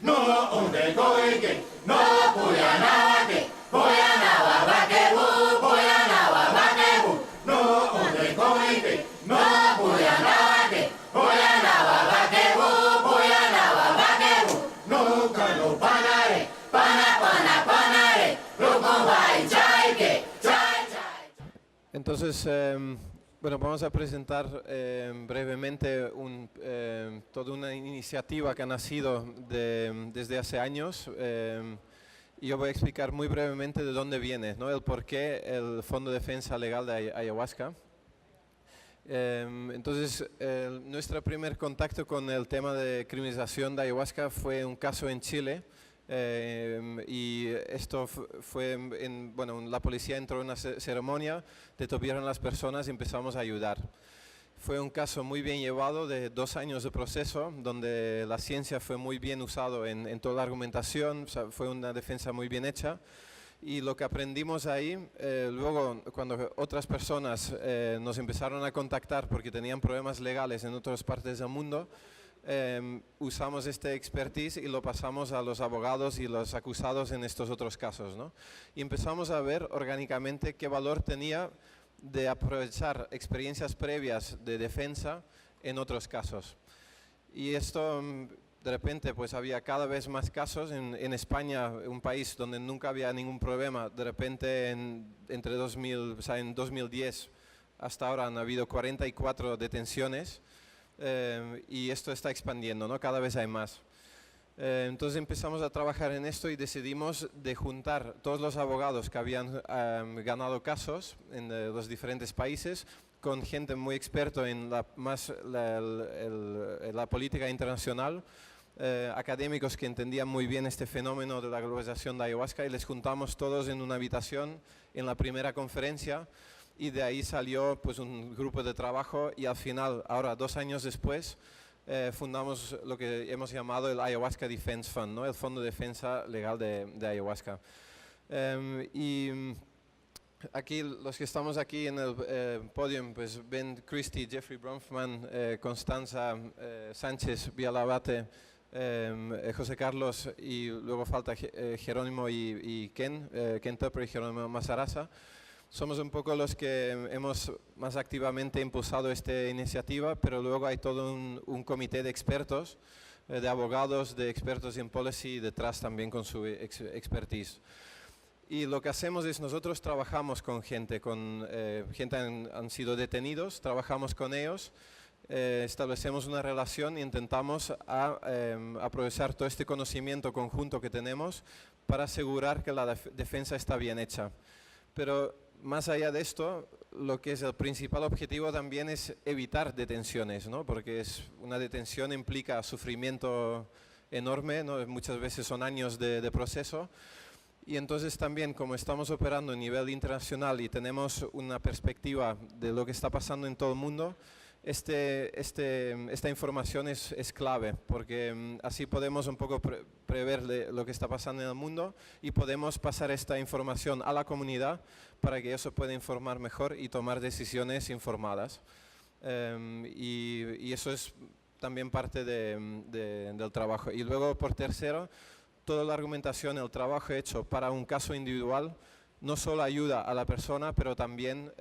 no onde goike, no puyanawake, puyanawabake, puyanawabake, no onde goike, no puyanawake, puyanawabake, puyanawabake, no kano panare, panare, rukombai chaike, chai. Entonces, bueno, vamos a presentar brevemente toda una iniciativa que ha nacido desde hace años. Y yo voy a explicar muy brevemente de dónde viene, ¿no? El por qué el Fondo de Defensa Legal de Ayahuasca. Entonces, nuestro primer contacto con el tema de criminalización de ayahuasca fue un caso en Chile. Y esto fue, bueno, la policía entró en una ceremonia, detuvieron a las personas y empezamos a ayudar. Fue un caso muy bien llevado de 2 años de proceso, donde la ciencia fue muy bien usado en toda la argumentación, o sea, fue una defensa muy bien hecha. Y lo que aprendimos ahí, luego cuando otras personas nos empezaron a contactar porque tenían problemas legales en otras partes del mundo, usamos este expertise y lo pasamos a los abogados y los acusados en estos otros casos, ¿no? Y empezamos a ver orgánicamente qué valor tenía de aprovechar experiencias previas de defensa en otros casos. Y esto, de repente, pues había cada vez más casos en España, un país donde nunca había ningún problema. De repente, entre 2000, o sea, en 2010 hasta ahora han habido 44 detenciones. Y esto está expandiendo, ¿no? Cada vez hay más. Entonces empezamos a trabajar en esto y decidimos de juntar todos los abogados que habían ganado casos en los diferentes países con gente muy experta en la política internacional, académicos que entendían muy bien este fenómeno de la globalización de ayahuasca, y les juntamos todos en una habitación en la primera conferencia. Y de ahí salió pues un grupo de trabajo y al final, ahora 2 años después, fundamos lo que hemos llamado el Ayahuasca Defense Fund, ¿no? El Fondo de Defensa Legal de Ayahuasca. Y aquí, los que estamos aquí en el podio, pues Ben Christie, Jeffrey Bronfman, Constanza Sánchez Villalabate, José Carlos, y luego falta Jerónimo y Ken Tupper y Jerónimo Mazarasa. Somos un poco los que hemos más activamente impulsado esta iniciativa, pero luego hay todo un comité de expertos, de abogados, de expertos en policy detrás también con su expertise. Y lo que hacemos es, nosotros trabajamos con gente, han sido detenidos, trabajamos con ellos, establecemos una relación y intentamos aprovechar todo este conocimiento conjunto que tenemos para asegurar que la defensa está bien hecha. Pero más allá de esto, lo que es el principal objetivo también es evitar detenciones, ¿no? Porque una detención implica sufrimiento enorme, ¿no? Muchas veces son años de proceso. Y entonces también, como estamos operando a nivel internacional y tenemos una perspectiva de lo que está pasando en todo el mundo, esta información es clave, porque así podemos un poco prever lo que está pasando en el mundo y podemos pasar esta información a la comunidad para que ellos se puedan informar mejor y tomar decisiones informadas. Y eso es también parte del trabajo. Y luego, por tercero, toda la argumentación, el trabajo hecho para un caso individual, no solo ayuda a la persona, pero también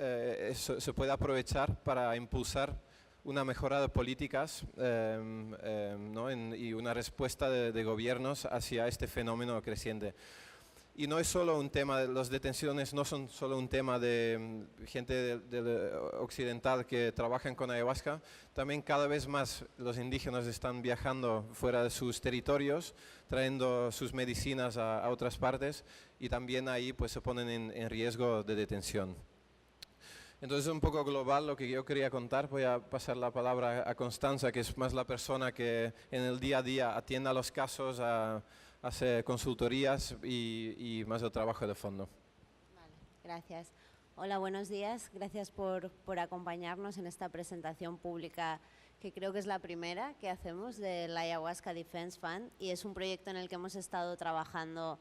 se puede aprovechar para impulsar una mejora de políticas ¿no? Y una respuesta de gobiernos hacia este fenómeno creciente. Y no es solo un tema, las detenciones no son solo un tema de gente occidental que trabajan con ayahuasca, también cada vez más los indígenas están viajando fuera de sus territorios, trayendo sus medicinas a otras partes, y también ahí pues se ponen en riesgo de detención. Entonces, un poco global lo que yo quería contar. Voy a pasar la palabra a Constanza, que es más la persona que en el día a día atiende a los casos, hace consultorías y más el trabajo de fondo. Vale, gracias. Hola, buenos días. Gracias por acompañarnos en esta presentación pública, que creo que es la primera que hacemos del Ayahuasca Defense Fund, y es un proyecto en el que hemos estado trabajando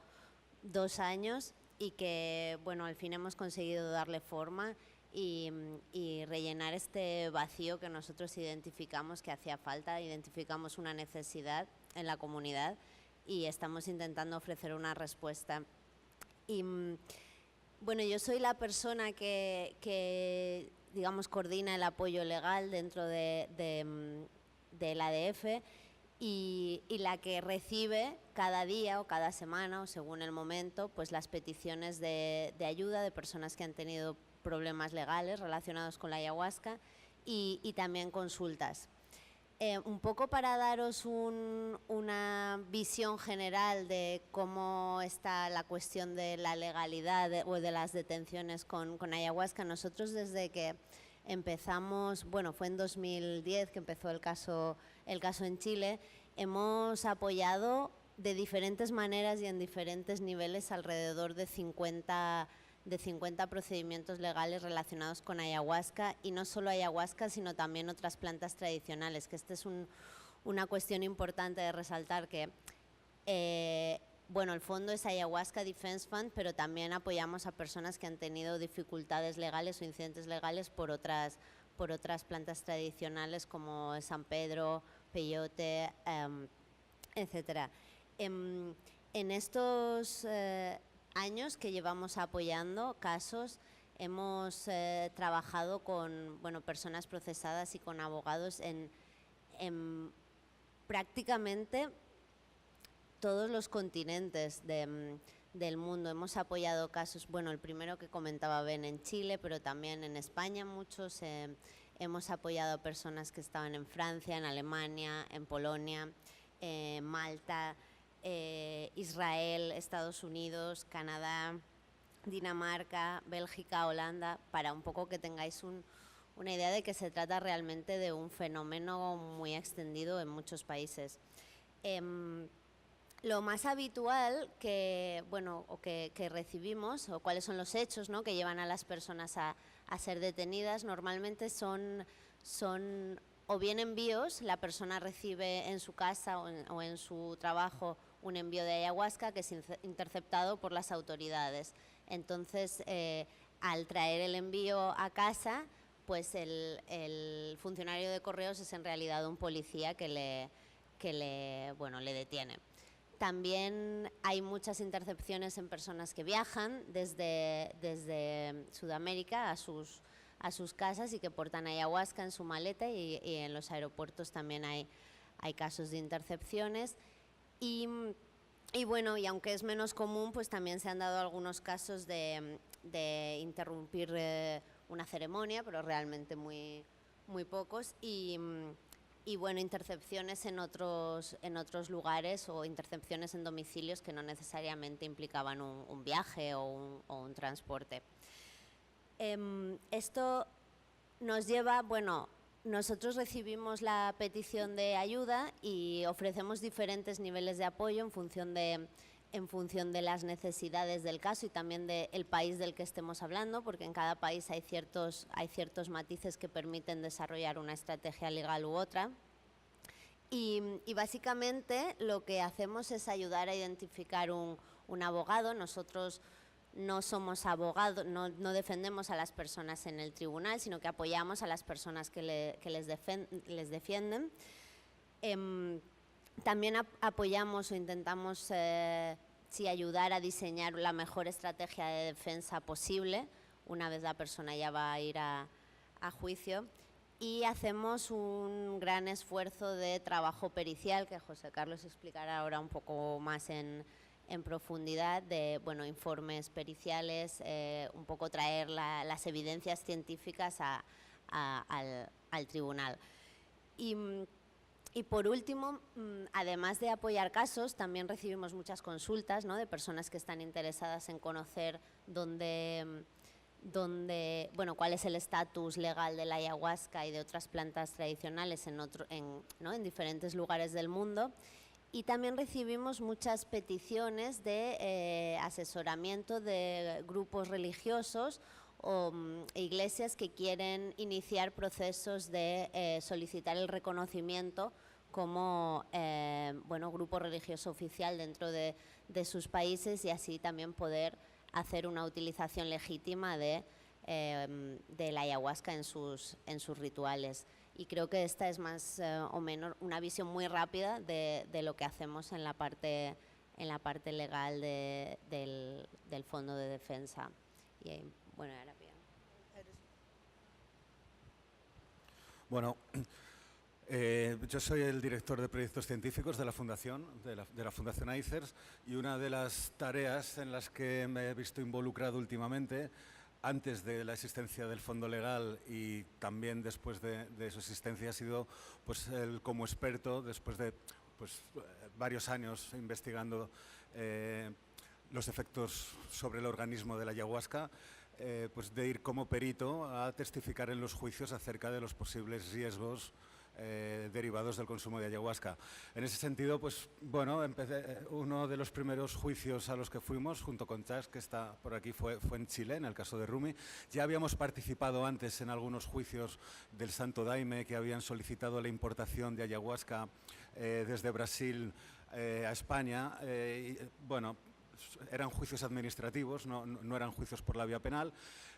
2 años y que, bueno, al fin hemos conseguido darle forma y rellenar este vacío que nosotros identificamos que hacía falta, identificamos una necesidad en la comunidad, y estamos intentando ofrecer una respuesta. Y bueno, yo soy la persona que digamos, coordina el apoyo legal dentro del ADF y la que recibe cada día o cada semana o según el momento pues las peticiones de ayuda de personas que han tenido problemas legales relacionados con la ayahuasca y también consultas. Un poco para daros una visión general de cómo está la cuestión de la legalidad o de las detenciones con ayahuasca. Nosotros desde que empezamos, bueno, fue en 2010 que empezó el caso en Chile, hemos apoyado de diferentes maneras y en diferentes niveles alrededor de 50 procedimientos legales relacionados con ayahuasca, y no solo ayahuasca, sino también otras plantas tradicionales, que esta es una cuestión importante de resaltar, que bueno, el fondo es Ayahuasca Defense Fund, pero también apoyamos a personas que han tenido dificultades legales o incidentes legales por otras plantas tradicionales como San Pedro, peyote, etcétera. En estos años que llevamos apoyando casos, hemos trabajado con personas procesadas y con abogados en prácticamente todos los continentes del mundo. Hemos apoyado casos, bueno, el primero que comentaba Ben en Chile, pero también en España muchos. Hemos apoyado a personas que estaban en Francia, en Alemania, en Polonia, Malta, Israel, Estados Unidos, Canadá, Dinamarca, Bélgica, Holanda, para un poco que tengáis una idea de que se trata realmente de un fenómeno muy extendido en muchos países. Lo más habitual que recibimos, o cuáles son los hechos, ¿no?, que llevan a las personas a ser detenidas, normalmente son o bien envíos. La persona recibe en su casa o en su trabajo un envío de ayahuasca que es interceptado por las autoridades. Entonces, al traer el envío a casa, pues el funcionario de correos es en realidad un policía que le detiene. También hay muchas intercepciones en personas que viajan desde Sudamérica a sus casas y que portan ayahuasca en su maleta, y en los aeropuertos también hay casos de intercepciones. Y aunque es menos común, pues también se han dado algunos casos de interrumpir una ceremonia, pero realmente muy pocos. Y bueno, intercepciones en otros lugares o intercepciones en domicilios que no necesariamente implicaban un viaje o un transporte. Esto nos lleva, nosotros recibimos la petición de ayuda y ofrecemos diferentes niveles de apoyo en función de las necesidades del caso y también del país del que estemos hablando, porque en cada país hay ciertos matices que permiten desarrollar una estrategia legal u otra. Y básicamente lo que hacemos es ayudar a identificar un abogado. Nosotros no somos abogados, no defendemos a las personas en el tribunal, sino que apoyamos a las personas que les defienden. También apoyamos o intentamos ayudar a diseñar la mejor estrategia de defensa posible una vez la persona ya va a ir a juicio. Y hacemos un gran esfuerzo de trabajo pericial, que José Carlos explicará ahora un poco más en profundidad, de informes periciales, un poco traer las evidencias científicas al tribunal. Y por último, además de apoyar casos, también recibimos muchas consultas, ¿no?, de personas que están interesadas en conocer cuál es el estatus legal de la ayahuasca y de otras plantas tradicionales en diferentes lugares del mundo. Y también recibimos muchas peticiones de asesoramiento de grupos religiosos o iglesias que quieren iniciar procesos de solicitar el reconocimiento como grupo religioso oficial dentro de sus países, y así también poder hacer una utilización legítima de la ayahuasca en sus rituales. y creo que esta es más o menos una visión muy rápida de lo que hacemos en la parte legal del Fondo de Defensa. Y bueno, ahora bien. Bueno, yo soy el director de proyectos científicos de la Fundación, de la Fundación ICERS, y una de las tareas en las que me he visto involucrado últimamente, antes de la existencia del fondo legal y también después de su existencia, ha sido pues, como experto, después de pues, varios años investigando los efectos sobre el organismo de la ayahuasca, pues de ir como perito a testificar en los juicios acerca de los posibles riesgos derivados del consumo de ayahuasca. En ese sentido, pues bueno, uno de los primeros juicios a los que fuimos, junto con Chas, que está por aquí, fue en Chile, en el caso de Rumi. Ya habíamos participado antes en algunos juicios del Santo Daime que habían solicitado la importación de ayahuasca desde Brasil a España. Bueno, eran juicios administrativos, no eran juicios por la vía penal.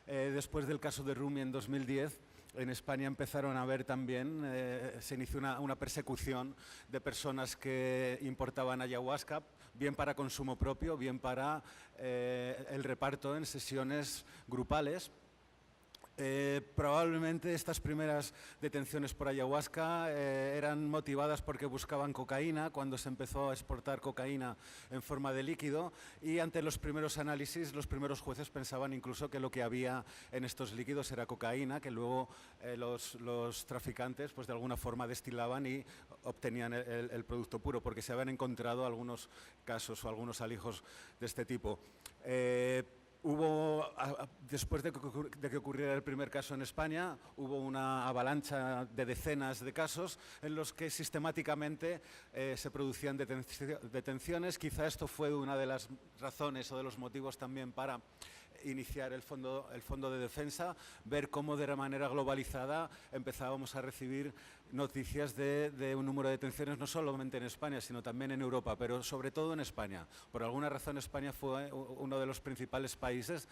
Después del caso de Rumi en 2010, en España empezaron a haber también, se inició una persecución de personas que importaban ayahuasca, bien para consumo propio, bien para el reparto en sesiones grupales. Probablemente estas primeras detenciones por ayahuasca eran motivadas porque buscaban cocaína, cuando se empezó a exportar cocaína en forma de líquido, y ante los primeros análisis los primeros jueces pensaban incluso que lo que había en estos líquidos era cocaína, que luego los traficantes pues de alguna forma destilaban y obtenían el producto puro, porque se habían encontrado algunos casos o algunos alijos de este tipo. Después de que ocurriera el primer caso en España, hubo una avalancha de decenas de casos en los que sistemáticamente se producían detenciones. Quizá esto fue una de las razones o de los motivos también para iniciar el fondo de defensa, ver cómo de manera globalizada empezábamos a recibir noticias de un número de detenciones no solamente en España, sino también en Europa, pero sobre todo en España. Por alguna razón España fue uno de los principales países.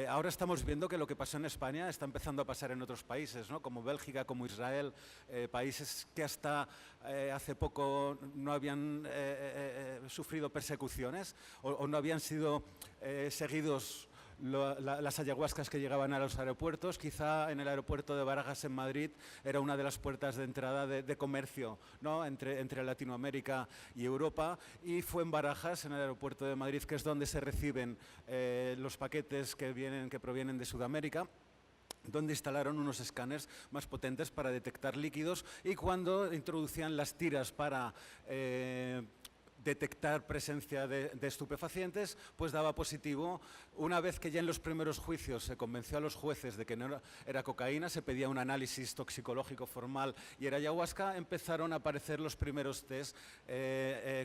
Ahora estamos viendo que lo que pasó en España está empezando a pasar en otros países, ¿no? Como Bélgica, como Israel, países que hasta hace poco no habían sufrido persecuciones o no habían sido seguidos las ayahuascas que llegaban a los aeropuertos. Quizá en el aeropuerto de Barajas en Madrid era una de las puertas de entrada de comercio, ¿no? entre Latinoamérica y Europa, y fue en Barajas, en el aeropuerto de Madrid, que es donde se reciben los paquetes que provienen de Sudamérica, donde instalaron unos escáneres más potentes para detectar líquidos, y cuando introducían las tiras para detectar presencia de estupefacientes, pues daba positivo. Una vez que ya en los primeros juicios se convenció a los jueces de que no era cocaína, se pedía un análisis toxicológico formal y era ayahuasca, empezaron a aparecer los primeros test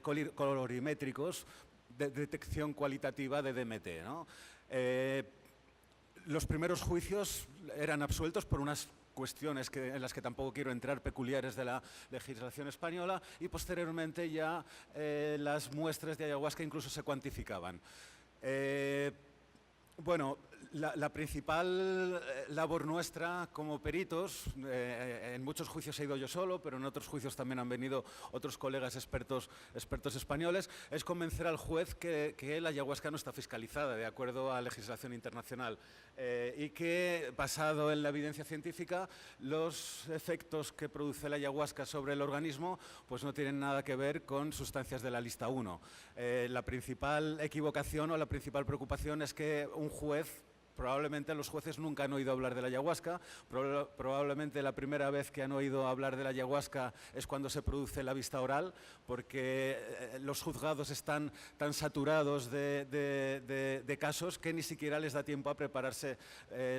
colorimétricos de detección cualitativa de DMT, ¿no? Los primeros juicios eran absueltos por unas cuestiones en las que tampoco quiero entrar, peculiares de la legislación española, y posteriormente ya las muestras de ayahuasca incluso se cuantificaban. Bueno, la principal labor nuestra como peritos, en muchos juicios he ido yo solo, pero en otros juicios también han venido otros colegas expertos españoles, es convencer al juez que la ayahuasca no está fiscalizada de acuerdo a legislación internacional y que, basado en la evidencia científica, los efectos que produce la ayahuasca sobre el organismo pues no tienen nada que ver con sustancias de la lista 1. La principal equivocación o la principal preocupación es que un juez, probablemente los jueces nunca han oído hablar de la ayahuasca, probablemente la primera vez que han oído hablar de la ayahuasca es cuando se produce la vista oral, porque los juzgados están tan saturados de casos que ni siquiera les da tiempo a prepararse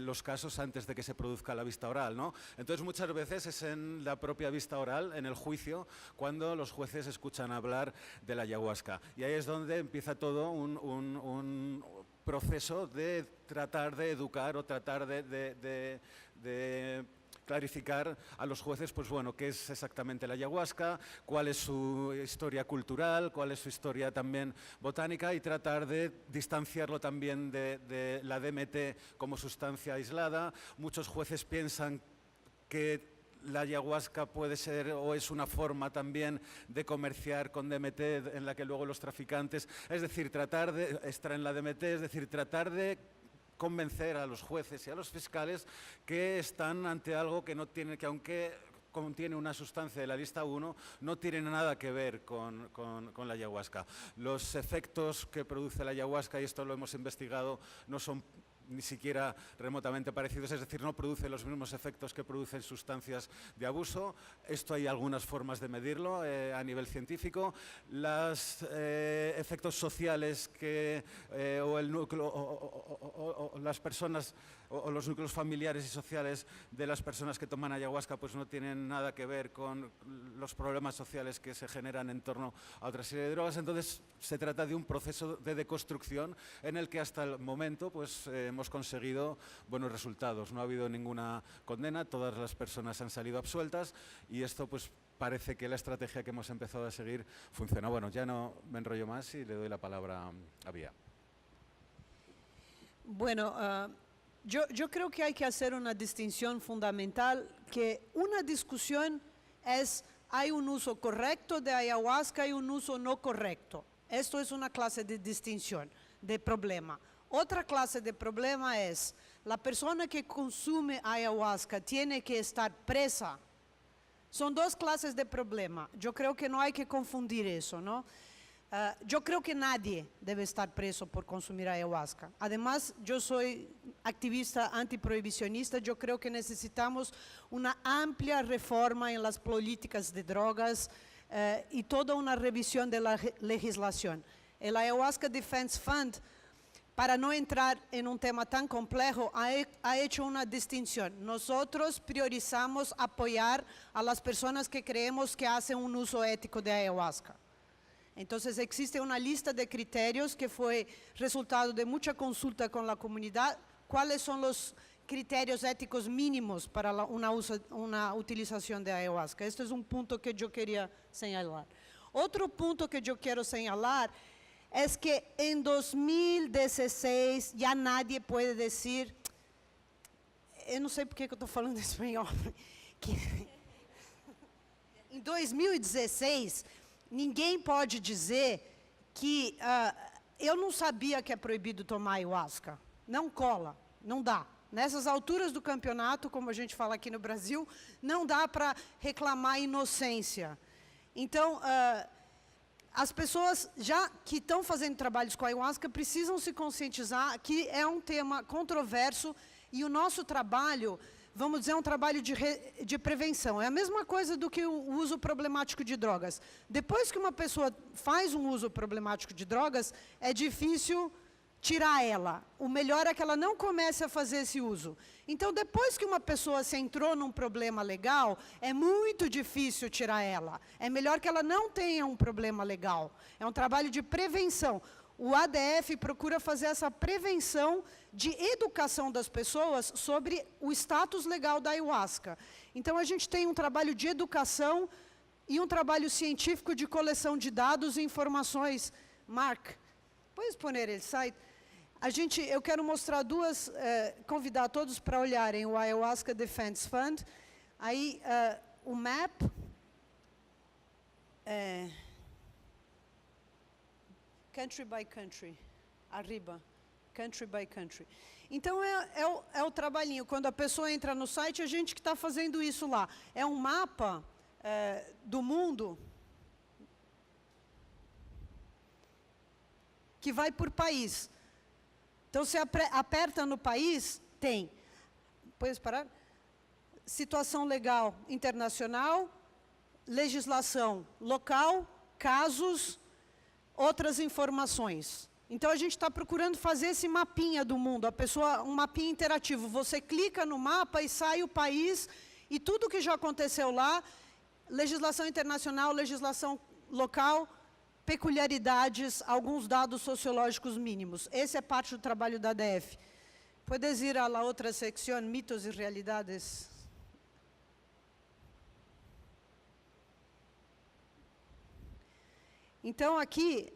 los casos antes de que se produzca la vista oral, ¿no? Entonces muchas veces es en la propia vista oral, en el juicio, cuando los jueces escuchan hablar de la ayahuasca. Y ahí es donde empieza todo un proceso de tratar de educar o tratar de clarificar a los jueces, pues bueno, qué es exactamente la ayahuasca, cuál es su historia cultural, cuál es su historia también botánica, y tratar de distanciarlo también de la DMT como sustancia aislada. Muchos jueces piensan que la ayahuasca puede ser o es una forma también de comerciar con DMT en la que luego los traficantes, es decir, extraen la DMT, es decir, tratar de convencer a los jueces y a los fiscales que están ante algo que no tiene, que aunque contiene una sustancia de la lista 1, no tiene nada que ver con la ayahuasca. Los efectos que produce la ayahuasca, y esto lo hemos investigado, no son ni siquiera remotamente parecidos, es decir, no produce los mismos efectos que producen sustancias de abuso. Esto hay algunas formas de medirlo a nivel científico. Los efectos sociales o el núcleo o las personas o los núcleos familiares y sociales de las personas que toman ayahuasca pues no tienen nada que ver con los problemas sociales que se generan en torno a otra serie de drogas. Entonces se trata de un proceso de deconstrucción en el que hasta el momento pues hemos conseguido buenos resultados. No ha habido ninguna condena, todas las personas han salido absueltas y esto pues parece que la estrategia que hemos empezado a seguir funciona. Bueno, ya no me enrollo más y le doy la palabra a Bia. Bueno, yo creo que hay que hacer una distinción fundamental, que una discusión es, hay un uso correcto de ayahuasca y un uso no correcto. Esto es una clase de distinción, de problema. Otra clase de problema es, la persona que consume ayahuasca tiene que estar presa. Son dos clases de problema. Yo creo que no hay que confundir eso, ¿no? Yo creo que nadie debe estar preso por consumir ayahuasca. Además, yo soy activista antiprohibicionista. Yo creo que necesitamos una amplia reforma en las políticas de drogas y toda una revisión de la legislación. El Ayahuasca Defense Fund, para no entrar en un tema tan complejo, ha hecho una distinción. Nosotros priorizamos apoyar a las personas que creemos que hacen un uso ético de ayahuasca. Entonces existe una lista de criterios que fue resultado de mucha consulta con la comunidad. ¿Cuáles son los criterios éticos mínimos para una utilización de ayahuasca? Este es un punto que yo quería señalar. Otro punto que yo quiero señalar es que en 2016 ya nadie puede decir, eu não sei porque que eu estou falando espanhol, em 2016 ninguém pode dizer que eu não sabia que é proibido tomar ayahuasca. Não cola, não dá. Nessas alturas do campeonato, como a gente fala aqui no Brasil, não dá para reclamar inocência. Então, as pessoas já que estão fazendo trabalhos com ayahuasca precisam se conscientizar que é um tema controverso e o nosso trabalho, vamos dizer, é um trabalho de prevenção. É a mesma coisa do que o uso problemático de drogas. Depois que uma pessoa faz um uso problemático de drogas, é difícil tirar ela. O melhor é que ela não comece a fazer esse uso. Então, depois que uma pessoa se entrou num problema legal, é muito difícil tirar ela. É melhor que ela não tenha um problema legal. É um trabalho de prevenção. O ADF procura fazer essa prevenção de educação das pessoas sobre o status legal da ayahuasca. Então, a gente tem um trabalho de educação e um trabalho científico de coleção de dados e informações. Mark, pode pôr ele site? Eu quero mostrar convidar todos para olharem o Ayahuasca Defense Fund. Aí, o map, country by country, arriba, country by country. Então, é o trabalhinho. Quando a pessoa entra no site, a gente que está fazendo isso lá. É um mapa do mundo que vai por país. Então, você aperta no país, tem. Pode parar? Situação legal internacional, legislação local, casos, outras informações. Então, a gente está procurando fazer esse mapinha do mundo, um mapinha interativo. Você clica no mapa e sai o país e tudo que já aconteceu lá, legislação internacional, legislação local, peculiaridades, alguns dados sociológicos mínimos. Esse é parte do trabalho da ADF. Puedes ir a la outra secção, mitos e realidades. Então, aqui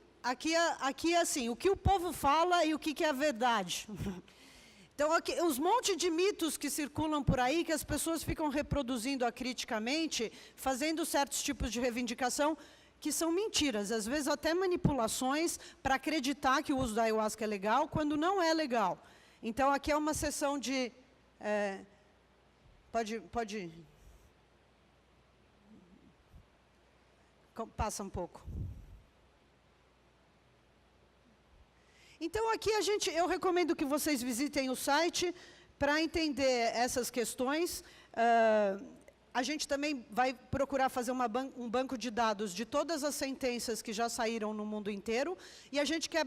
é assim, o que o povo fala e o que é a verdade. Então, aqui, os montes de mitos que circulam por aí, que as pessoas ficam reproduzindo acriticamente, fazendo certos tipos de reivindicação, que são mentiras, às vezes até manipulações para acreditar que o uso da ayahuasca é legal, quando não é legal. Então, aqui é uma sessão de... Pode... Passa um pouco. Então, aqui eu recomendo que vocês visitem o site para entender essas questões. A gente também vai procurar fazer um banco de dados de todas as sentenças que já saíram no mundo inteiro, e a gente quer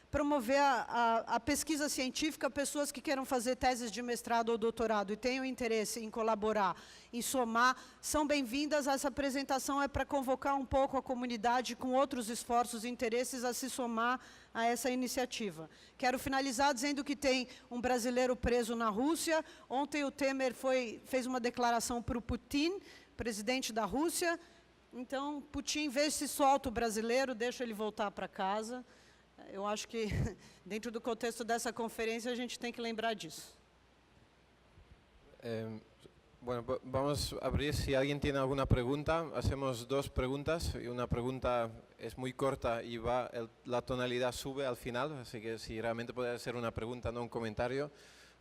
promover a pesquisa científica, pessoas que queiram fazer teses de mestrado ou doutorado e tenham interesse em colaborar, em somar, são bem-vindas. Essa apresentação é para convocar um pouco a comunidade com outros esforços e interesses a se somar a essa iniciativa. Quero finalizar dizendo que tem um brasileiro preso na Rússia. Ontem o Temer fez uma declaração para o Putin, presidente da Rússia. Então, Putin, vê se solta o brasileiro, deixa ele voltar para casa. Eu acho que, dentro do contexto dessa conferência, a gente tem que lembrar disso. Bueno, vamos a abrir. Si alguien tiene alguna pregunta, hacemos dos preguntas. Y una pregunta es muy corta y la tonalidad sube al final, así que si realmente puede ser una pregunta, no un comentario,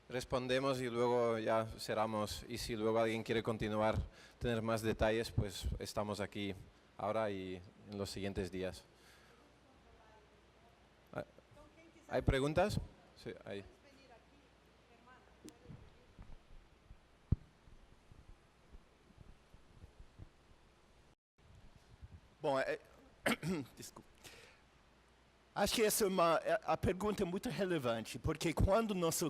respondemos y luego ya cerramos. Y si luego alguien quiere continuar, tener más detalles, pues estamos aquí ahora y en los siguientes días. ¿Hay preguntas? Sí, hay. Bom, desculpa. Acho que a pergunta é muito relevante, porque quando nosso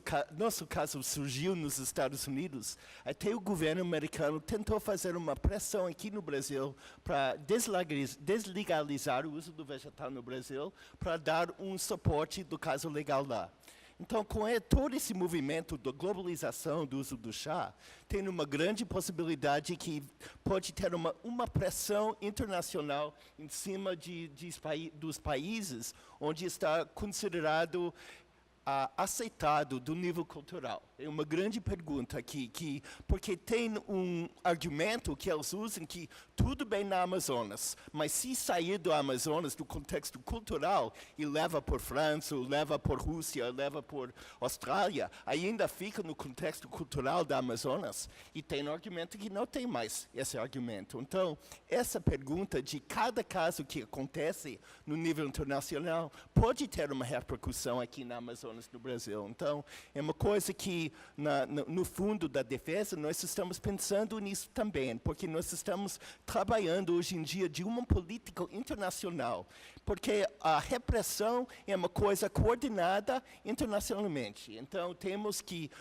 caso surgiu nos Estados Unidos, até o governo americano tentou fazer uma pressão aqui no Brasil para deslegalizar o uso do vegetal no Brasil, para dar um suporte do caso legal lá. Então, com todo esse movimento da globalização do uso do chá, tem uma grande possibilidade que pode ter uma pressão internacional em cima dos países onde está considerado aceitado do nível cultural. É uma grande pergunta aqui, porque tem um argumento que eles usam que tudo bem na Amazonas, mas se sair do Amazonas, do contexto cultural, e leva por França, leva por Rússia, leva por Austrália, ainda fica no contexto cultural da Amazonas, e tem um argumento que não tem mais esse argumento. Então, essa pergunta de cada caso que acontece no nível internacional pode ter uma repercussão aqui na Amazonas, no Brasil. Então, é uma coisa que, no fundo da defesa, nós estamos pensando nisso também, porque nós estamos trabalhando hoje em dia de uma política internacional, porque a repressão é uma coisa coordenada internacionalmente. Então, temos que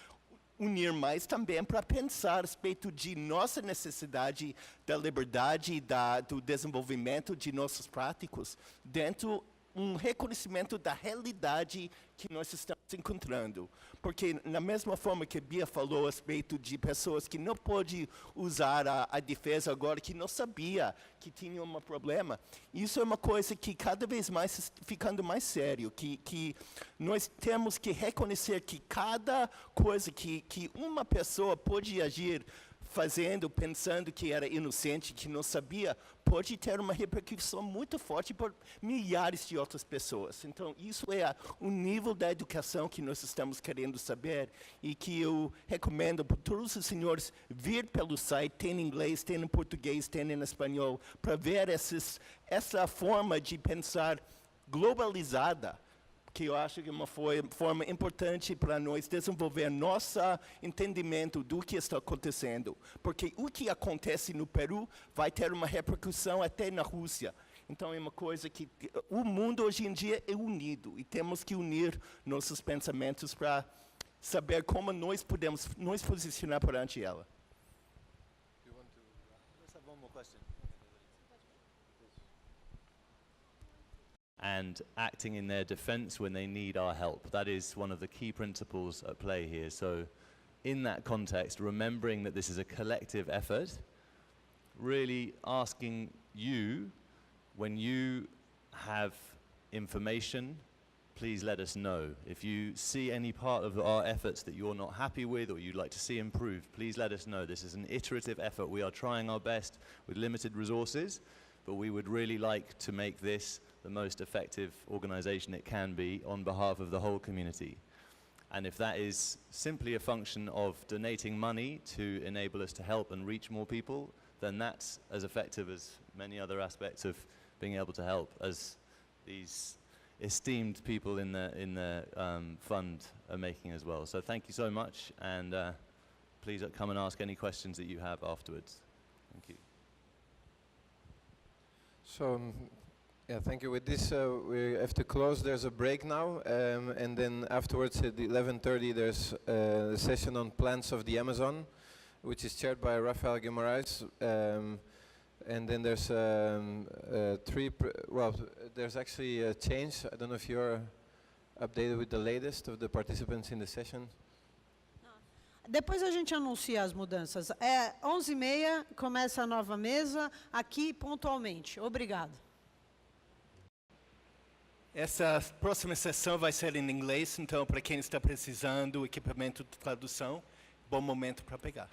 unir mais também para pensar a respeito de nossa necessidade da liberdade e do desenvolvimento de nossos práticos dentro um reconhecimento da realidade que nós estamos encontrando. Porque, na mesma forma que a Bia falou a respeito de pessoas que não podem usar a defesa agora, que não sabia que tinha um problema, isso é uma coisa que cada vez mais ficando mais sério, que nós temos que reconhecer que cada coisa que uma pessoa pode agir fazendo, pensando que era inocente, que não sabia, pode ter uma repercussão muito forte por milhares de outras pessoas. Então, isso é o nível da educação que nós estamos querendo saber e que eu recomendo para todos os senhores vir pelo site, tem em inglês, tem em português, tem em espanhol, para ver essa forma de pensar globalizada, que eu acho que é uma forma importante para nós desenvolver nosso entendimento do que está acontecendo. Porque o que acontece no Peru vai ter uma repercussão até na Rússia. Então, é uma coisa que o mundo hoje em dia é unido e temos que unir nossos pensamentos para saber como nós podemos nos posicionar perante ela. And acting in their defense when they need our help. That is one of the key principles at play here. So in that context, remembering that this is a collective effort, really asking you, when you have information, please let us know. If you see any part of our efforts that you're not happy with or you'd like to see improved, please let us know. This is an iterative effort. We are trying our best with limited resources, but we would really like to make this the most effective organization it can be on behalf of the whole community. And if that is simply a function of donating money to enable us to help and reach more people, then that's as effective as many other aspects of being able to help, as these esteemed people in the fund are making as well. So thank you so much, and please come and ask any questions that you have afterwards. Thank you. So, yeah, thank you. With this, we have to close. There's a break now, and then afterwards at 11:30 there's a session on plants of the Amazon, which is chaired by Rafael Guimarães. And then there's there's actually a change. I don't know if you're updated with the latest of the participants in the session. Depois a gente anuncia as mudanças. É 11h30, começa a nova mesa, aqui pontualmente. Obrigado. Essa próxima sessão vai ser em inglês, então para quem está precisando equipamento de tradução, bom momento para pegar.